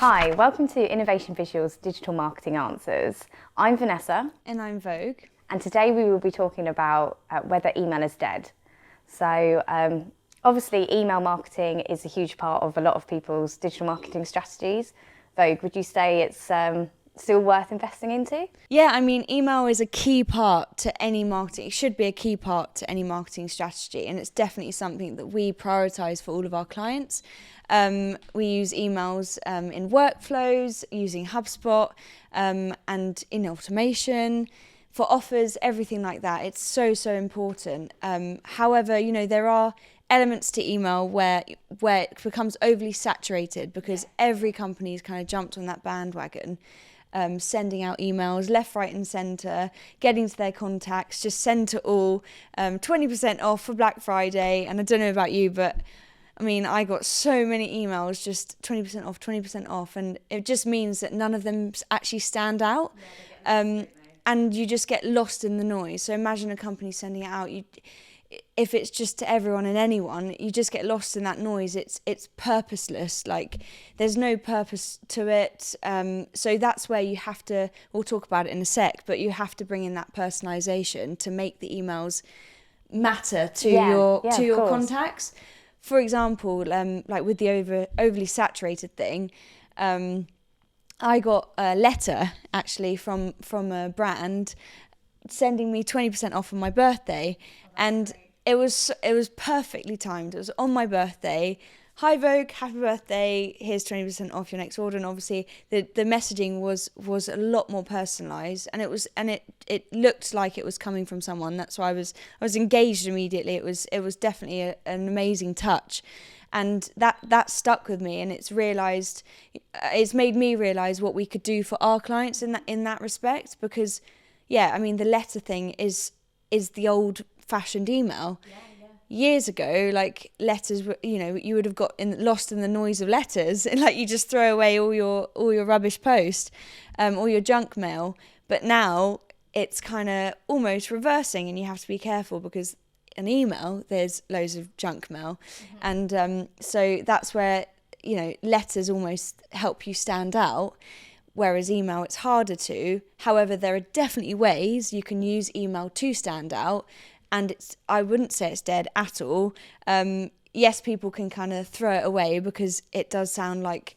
Hi, welcome to Innovation Visual's Digital Marketing Answers. I'm Vanessa. And I'm Vogue. And today we will be talking about whether email is dead. So obviously email marketing is a huge part of a lot of people's digital marketing strategies. Vogue, would you say it's still worth investing into? Yeah, I mean, email is a key part to any marketing. It should be a key part to any marketing strategy. And it's definitely something that we prioritize for all of our clients. We use emails in workflows, using HubSpot, and in automation, for offers, everything like that. It's so important. However, you know, there are elements to email where it becomes overly saturated because every company's kind of jumped on that bandwagon. Sending out emails left, right and centre, getting to their contacts, just send to all, 20% off for Black Friday. And I don't know about you, but I mean, I got so many emails, just 20% off. And it just means that none of them actually stand out. And you just get lost in the noise. So imagine a company sending it out. If it's just to everyone and anyone, you just get lost in that noise. It's purposeless. Like, there's no purpose to it. So that's where you have to, we'll talk about it in a sec, but you have to bring in that personalization to make the emails matter to your contacts. For example, like with the overly saturated thing, I got a letter actually from a brand sending me 20% off on my birthday, and it was perfectly timed. It was on my birthday. Hi Vogue, happy birthday, here's 20% off your next order. And obviously the messaging was a lot more personalized, and it looked like it was coming from someone. That's why I was engaged immediately. It was definitely an amazing touch. And that stuck with me, and it's made me realize what we could do for our clients in that respect. Because yeah, I mean, the letter thing is the old fashioned email. Years ago, like, letters were, you know, you would have got lost in the noise of letters, and like you just throw away all your rubbish post, all your junk mail. But now it's kind of almost reversing, and you have to be careful because an email, there's loads of junk mail. And so that's where, you know, letters almost help you stand out, whereas email, it's harder to. However, there are definitely ways you can use email to stand out, and I wouldn't say it's dead at all. Yes, people can kind of throw it away because it does sound like,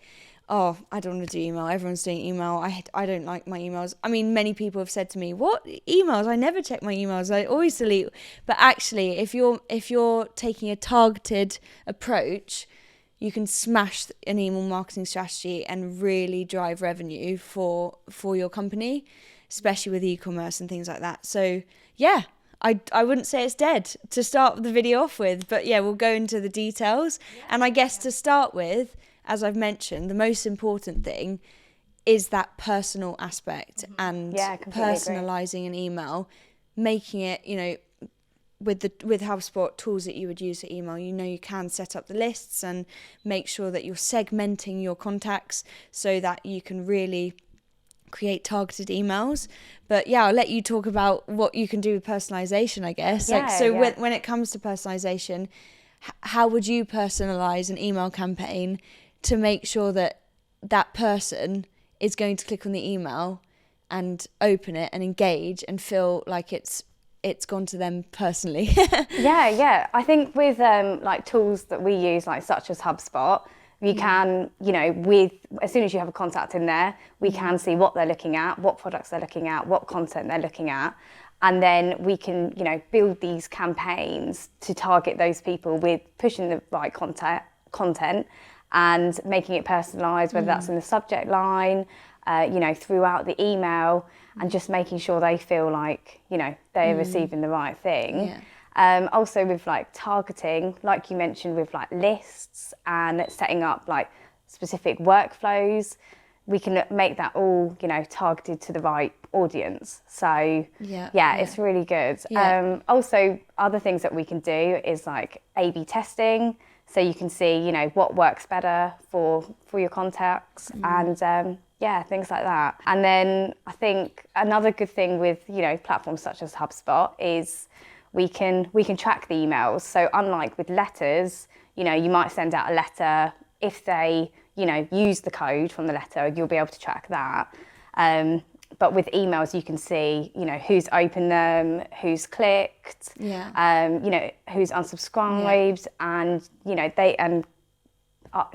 oh, I don't want to do email. Everyone's doing email. I don't like my emails. I mean, many people have said to me, "What emails? I never check my emails. I always delete." But actually, if you're taking a targeted approach, you can smash an email marketing strategy and really drive revenue for your company, especially with e-commerce and things like that. So yeah, I wouldn't say it's dead to start the video off with, but yeah, we'll go into the details. And I guess to start with, as I've mentioned, the most important thing is that personal aspect, and personalizing an email, making it, you know, with HubSpot tools that you would use for email, you know, you can set up the lists and make sure that you're segmenting your contacts so that you can really create targeted emails. But yeah, I'll let you talk about what you can do with personalization, I guess. When it comes to personalization, how would you personalize an email campaign to make sure that that person is going to click on the email and open it and engage and feel like it's gone to them personally? Yeah. I think with like tools that we use, like such as HubSpot, you can, you know, as soon as you have a contact in there, we can see what they're looking at, what products they're looking at, what content they're looking at. And then we can, you know, build these campaigns to target those people with pushing the right content and making it personalised, whether that's in the subject line, you know, throughout the email, and just making sure they feel like, you know, they're receiving the right thing. Also with like targeting, like you mentioned, with like lists and setting up like specific workflows, we can make that all, you know, targeted to the right audience. So it's really good. Also, other things that we can do is like A/B testing. So you can see, you know, what works better for your contacts and things like that. And then I think another good thing with, you know, platforms such as HubSpot is we can track the emails. So unlike with letters, you know, you might send out a letter if they, use the code from the letter, you'll be able to track that. But with emails, you can see, who's opened them, who's clicked, who's unsubscribed, and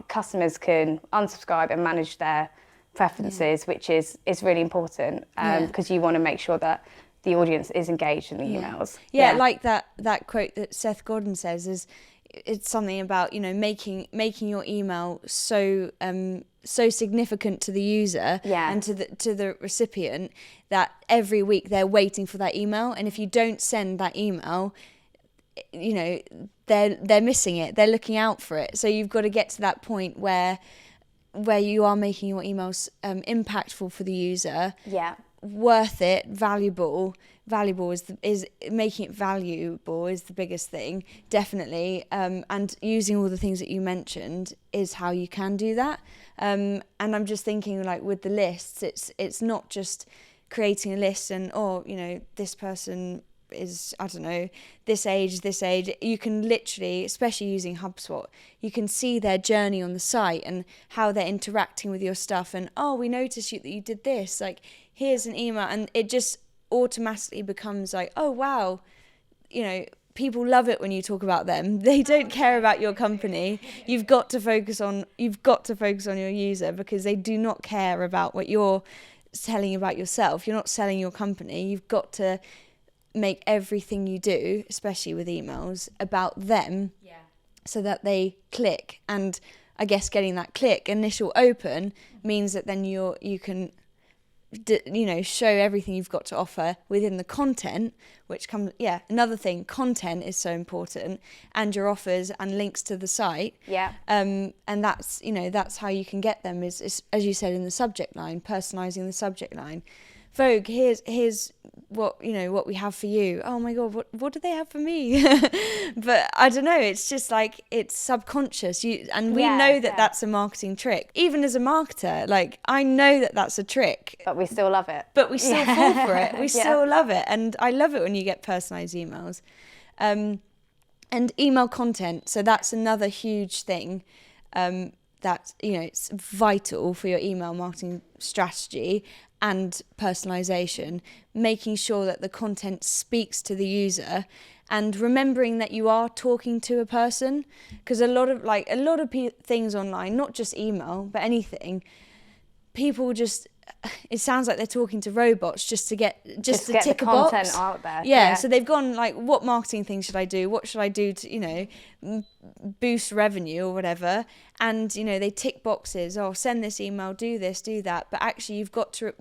customers can unsubscribe and manage their preferences, which is really important because you want to make sure that the audience is engaged in the emails. Like that quote that Seth Godin says is, it's something about making your email so significant to the user and to the recipient that every week they're waiting for that email, and if you don't send that email, they're missing it, they're looking out for it. So you've got to get to that point where you are making your emails impactful for the user, worth it, valuable is making it valuable is the biggest thing, definitely, and using all the things that you mentioned is how you can do that. And I'm just thinking, like, with the lists, it's not just creating a list and this person is, I don't know, this age. You can literally, especially using HubSpot, you can see their journey on the site and how they're interacting with your stuff, and we noticed that you did this, like, here's an email, and it just automatically becomes like, oh wow, people love it when you talk about them. They don't care about your company. You've got to focus on your user, because they do not care about what you're telling about yourself. You're not selling your company. You've got to make everything you do, especially with emails, about them, so that they click. And I guess getting that initial open means that then you can show everything you've got to offer within the content, which comes, another thing, content is so important, and your offers and links to the site. And that's how you can get them is, as you said, in the subject line, personalizing the subject line. Vogue, here's what we have for you. Oh my god, what do they have for me? But I don't know, it's just like, it's subconscious. We know that that's a marketing trick. Even as a marketer, like, I know that that's a trick, but we still love it. But we still fall for it. We still love it, and I love it when you get personalized emails. And email content, so that's another huge thing. That it's vital for your email marketing strategy and personalization, making sure that the content speaks to the user, and remembering that you are talking to a person, because a lot of things online, not just email but anything, people just, it sounds like they're talking to robots just to get tick a box. Content out there. So they've gone like, what marketing thing should I do? What should I do to boost revenue or whatever? And they tick boxes. Oh, send this email, do this, do that. But actually, you've got to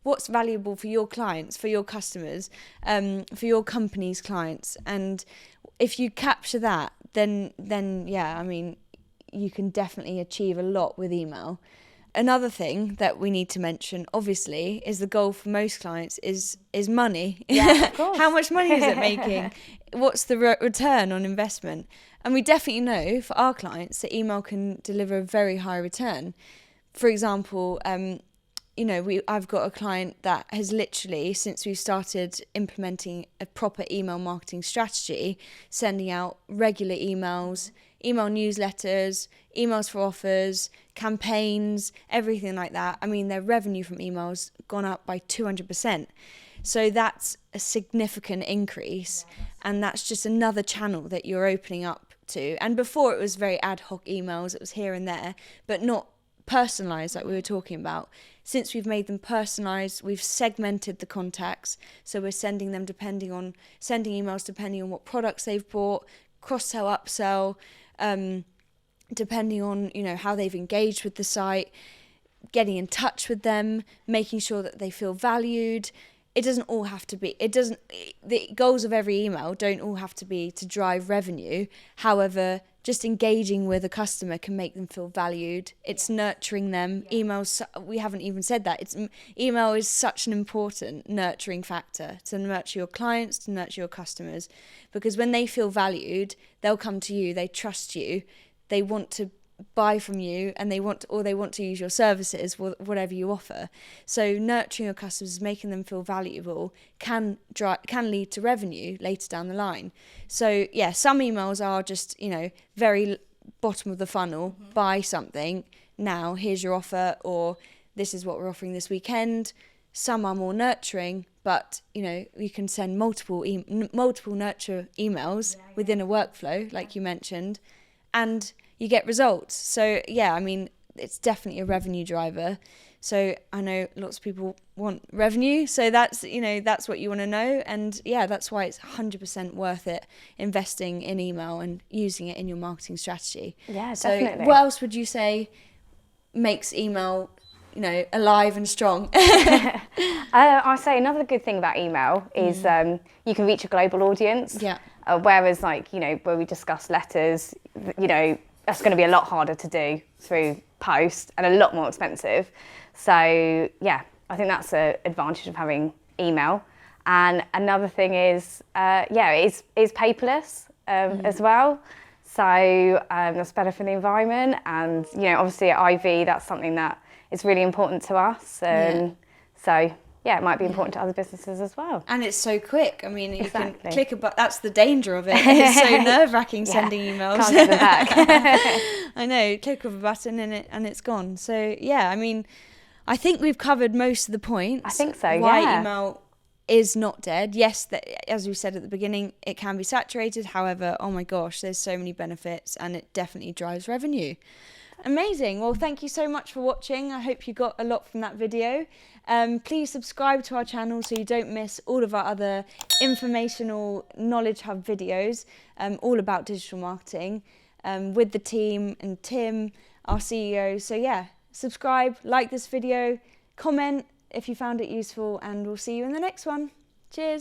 what's valuable for your clients, for your customers, for your company's clients. And if you capture that, then you can definitely achieve a lot with email. Another thing that we need to mention, obviously, is the goal for most clients is money. Yeah, of course. How much money is it making? What's the return on investment? And we definitely know for our clients that email can deliver a very high return. For example, I've got a client that has literally, since we've started implementing a proper email marketing strategy, sending out regular emails, email newsletters, emails for offers, campaigns, everything like that. I mean, their revenue from emails gone up by 200%. So that's a significant increase, and that's just another channel that you're opening up to. And before, it was very ad hoc emails, it was here and there, but not personalized like we were talking about. Since we've made them personalized, we've segmented the contacts, so we're sending emails depending on what products they've bought, cross-sell, upsell, depending on how they've engaged with the site, getting in touch with them, making sure that they feel valued. It doesn't all have to be, the goals of every email don't all have to be to drive revenue. However, just engaging with a customer can make them feel valued. It's nurturing them. Emails, we haven't even said that. Email is such an important nurturing factor to nurture your clients, to nurture your customers, because when they feel valued, they'll come to you, they trust you, they want to buy from you, and they want to use your services, whatever you offer. So nurturing your customers, making them feel valuable, can lead to revenue later down the line. So some emails are just very bottom of the funnel, buy something, now here's your offer, or this is what we're offering this weekend. Some are more nurturing, but you know, you can send multiple nurture emails within a workflow, like you mentioned, and you get results. So yeah, I mean, it's definitely a revenue driver. So I know lots of people want revenue, so that's, you know, that's what you want to know. And yeah, that's why it's 100% worth it investing in email and using it in your marketing strategy. Yeah, so definitely. What else would you say makes email, you know, alive and strong? I say another good thing about email is you can reach a global audience. Yeah. Whereas, like, you know, where we discuss letters, you know, that's going to be a lot harder to do through post and a lot more expensive. So yeah, I think that's an advantage of having email. And another thing is, it's paperless as well. So that's better for the environment. And, you know, obviously at IV, that's something that is really important to us. So yeah, it might be important to other businesses as well. And it's so quick. I mean, you Exactly. can click a button. That's the danger of it. It's so nerve-wracking sending emails. Can't get them back. I know, click of a button and it's gone. So yeah, I mean, I think we've covered most of the points. I think so, why yeah. email is not dead. Yes, as we said at the beginning, it can be saturated. However, oh my gosh, there's so many benefits and it definitely drives revenue. Amazing. Well, thank you so much for watching. I hope you got a lot from that video. Please subscribe to our channel so you don't miss all of our other informational Knowledge Hub videos, all about digital marketing, with the team and Tim, our CEO. So yeah, subscribe, like this video, comment if you found it useful, and we'll see you in the next one. Cheers.